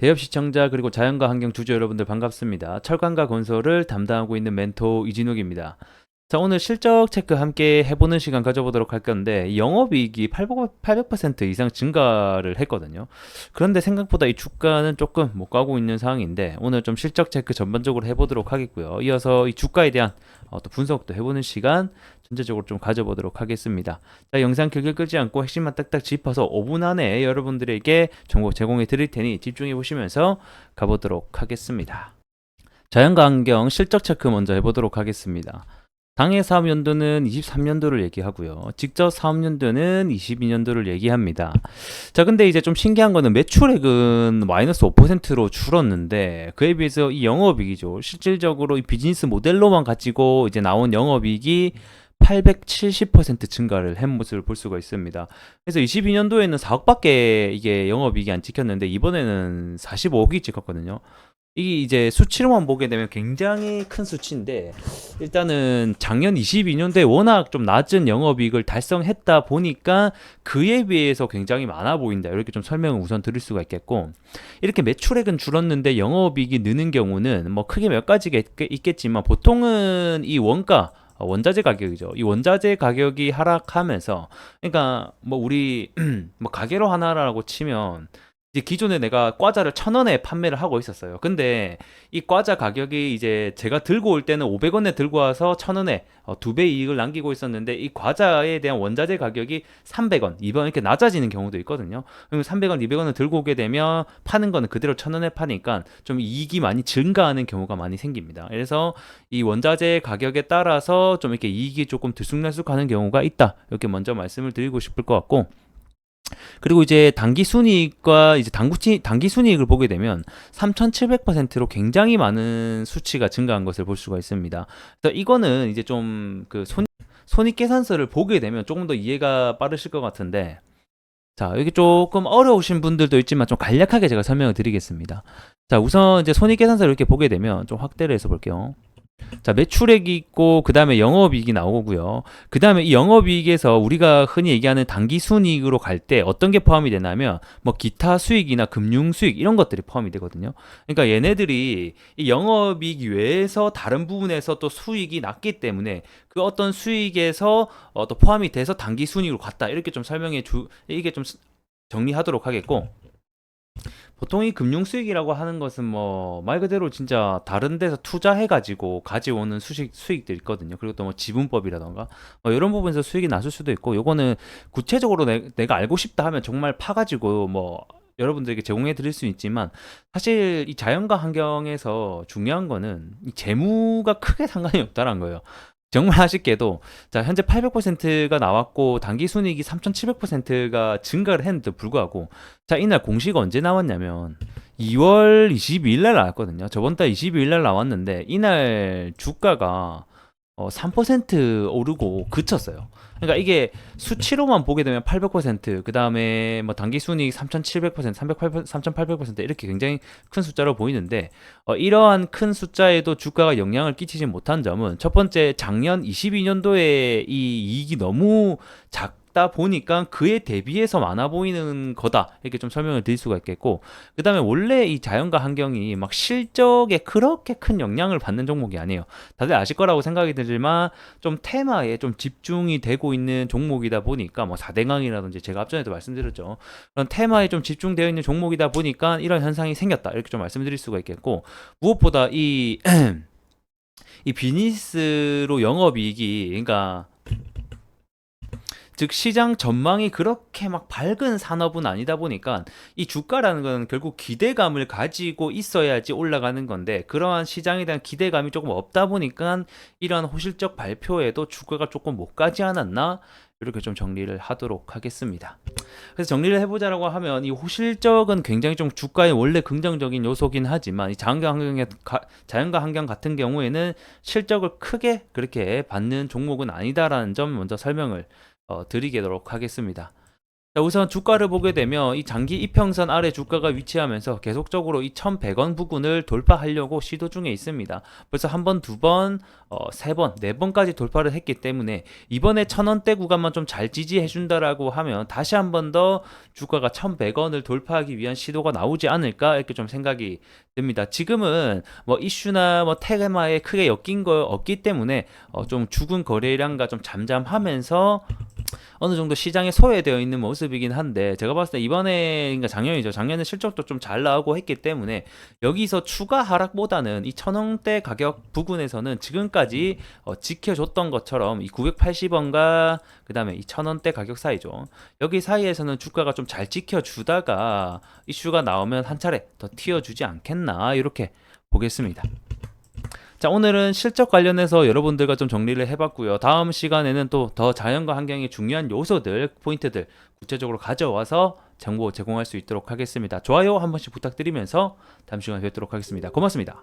대협 시청자 그리고 자연과 환경 주주 여러분들 반갑습니다. 철강과 건설을 담당하고 있는 멘토 이진욱입니다. 자, 오늘 실적 체크 함께 해보는 시간 가져보도록 할 건데 영업이익이 800% 이상 증가를 했거든요. 그런데 생각보다 이 주가는 조금 못 가고 있는 상황인데 오늘 좀 실적 체크 전반적으로 해보도록 하겠고요. 이어서 이 주가에 대한 또 분석도 해보는 시간 전체적으로 좀 가져보도록 하겠습니다. 자, 영상 길게 끌지 않고 핵심만 딱딱 짚어서 5분 안에 여러분들에게 정보 제공해 드릴 테니 집중해 보시면서 가보도록 하겠습니다. 자연과 환경 실적 체크 먼저 해보도록 하겠습니다. 당해 사업연도는 23년도를 얘기하고요. 직접 사업연도는 22년도를 얘기합니다. 자, 근데 이제 좀 신기한 거는 매출액은 마이너스 5%로 줄었는데 그에 비해서 이 영업이익이죠. 실질적으로 이 비즈니스 모델로만 가지고 이제 나온 영업이익이 870% 증가를 한 모습을 볼 수가 있습니다. 그래서 22년도에는 4억밖에 이게 영업이익이 안 찍혔는데 이번에는 45억이 찍혔거든요. 이게 이제 수치로만 보게 되면 굉장히 큰 수치인데 일단은 작년 22년도에 워낙 좀 낮은 영업이익을 달성했다 보니까 그에 비해서 굉장히 많아 보인다. 이렇게 좀 설명을 우선 드릴 수가 있겠고 이렇게 매출액은 줄었는데 영업이익이 느는 경우는 뭐 크게 몇 가지가 있겠지만 보통은 이 원가 원자재 가격이죠. 이 원자재 가격이 하락하면서 그러니까 뭐 우리 뭐 가게로 하나라고 치면 이제 기존에 내가 과자를 1,000원에 판매를 하고 있었어요. 근데 이 과자 가격이 이제 제가 들고 올 때는 500원에 들고 와서 1,000원에 2배 이익을 남기고 있었는데 이 과자에 대한 원자재 가격이 300원, 200원 이렇게 낮아지는 경우도 있거든요. 그럼 300원, 200원을 들고 오게 되면 파는 거는 그대로 1,000원에 파니까 좀 이익이 많이 증가하는 경우가 많이 생깁니다. 그래서 이 원자재 가격에 따라서 좀 이렇게 이익이 조금 들쑥날쑥하는 경우가 있다. 이렇게 먼저 말씀을 드리고 싶을 것 같고 그리고 이제 단기 순이익과 이제 단기 순이익을 보게 되면 3,700%로 굉장히 많은 수치가 증가한 것을 볼 수가 있습니다. 그래서 이거는 이제 좀 그 손익계산서를 보게 되면 조금 더 이해가 빠르실 것 같은데 자, 여기 조금 어려우신 분들도 있지만 좀 간략하게 제가 설명을 드리겠습니다. 자, 우선 이제 손익계산서를 이렇게 보게 되면 좀 확대를 해서 볼게요. 자, 매출액이 있고 그 다음에 영업이익이 나오고요. 그 다음에 이 영업이익에서 우리가 흔히 얘기하는 당기순이익으로 갈 때 어떤 게 포함이 되냐면 뭐 기타 수익이나 금융수익 이런 것들이 포함이 되거든요. 그러니까 얘네들이 이 영업이익 외에서 다른 부분에서 또 수익이 났기 때문에 그 어떤 수익에서 또 포함이 돼서 당기순이익으로 갔다. 이렇게 좀 이게 좀 정리하도록 하겠고 보통 이 금융 수익이라고 하는 것은 뭐 말 그대로 진짜 다른 데서 투자해가지고 가져오는 수익들 있거든요. 그리고 또 뭐 지분법이라던가 뭐 이런 부분에서 수익이 났을 수도 있고 요거는 구체적으로 내가 알고 싶다 하면 정말 파가지고 뭐 여러분들에게 제공해 드릴 수 있지만 사실 이 자연과 환경에서 중요한 거는 이 재무가 크게 상관이 없다는 거예요. 정말 아쉽게도 자 현재 800%가 나왔고 단기 순이익이 3,700%가 증가를 했는데도 불구하고 자 이날 공시가 언제 나왔냐면 2월 22일 날 나왔거든요. 저번 달 22일 날 나왔는데 이날 주가가 3% 오르고 그쳤어요. 그러니까 이게 수치로만 보게 되면 800%, 그 다음에 뭐 당기순이익 3,700%, 3,800% 이렇게 굉장히 큰 숫자로 보이는데 이러한 큰 숫자에도 주가가 영향을 끼치지 못한 점은 첫 번째 작년 22년도에 이 이익이 너무 작다 보니까 그에 대비해서 많아 보이는 거다 이렇게 좀 설명을 드릴 수가 있겠고 그 다음에 원래 이 자연과 환경이 막 실적에 그렇게 큰 영향을 받는 종목이 아니에요. 다들 아실 거라고 생각이 들지만 좀 테마에 좀 집중이 되고 있는 종목이다 보니까 뭐 4대강이라든지 제가 앞전에도 말씀드렸죠. 그런 테마에 좀 집중되어 있는 종목이다 보니까 이런 현상이 생겼다. 이렇게 좀 말씀드릴 수가 있겠고 무엇보다 이 이 비즈니스로 영업이익이 그러니까 즉 시장 전망이 그렇게 막 밝은 산업은 아니다 보니까 이 주가라는 건 결국 기대감을 가지고 있어야지 올라가는 건데 그러한 시장에 대한 기대감이 조금 없다 보니까 이러한 호실적 발표에도 주가가 조금 못 가지 않았나 이렇게 좀 정리를 하도록 하겠습니다. 그래서 정리를 해보자라고 하면 이 호실적은 굉장히 좀 주가의 원래 긍정적인 요소긴 하지만 이 자연과 환경 같은 경우에는 실적을 크게 그렇게 받는 종목은 아니다라는 점 먼저 설명을 드리도록 하겠습니다. 자, 우선 주가를 보게 되면 이 장기 이평선 아래 주가가 위치하면서 계속적으로 이 1100원 부근을 돌파하려고 시도 중에 있습니다. 벌써 한 번, 두 번, 세 번, 네 번까지 돌파를 했기 때문에 이번에 1000원대 구간만 좀 잘 지지해 준다라고 하면 다시 한 번 더 주가가 1100원을 돌파하기 위한 시도가 나오지 않을까 이렇게 좀 생각이 듭니다. 지금은 뭐 이슈나 뭐 테마에 크게 엮인 거 없기 때문에 좀 죽은 거래량과 좀 잠잠하면서 어느 정도 시장에 소외되어 있는 모습이긴 한데, 제가 봤을 때 이번에, 그러니까 작년이죠. 작년에 실적도 좀 잘 나오고 했기 때문에 여기서 추가 하락보다는 이 1000원대 가격 부근에서는 지금까지 지켜줬던 것처럼 이 980원과 그 다음에 이 1000원대 가격 사이죠. 여기 사이에서는 주가가 좀 잘 지켜주다가 이슈가 나오면 한 차례 더 튀어주지 않겠나 이렇게 보겠습니다. 자, 오늘은 실적 관련해서 여러분들과 좀 정리를 해봤고요. 다음 시간에는 또 더 자연과 환경의 중요한 요소들, 포인트들 구체적으로 가져와서 정보 제공할 수 있도록 하겠습니다. 좋아요 한 번씩 부탁드리면서 다음 시간에 뵙도록 하겠습니다. 고맙습니다.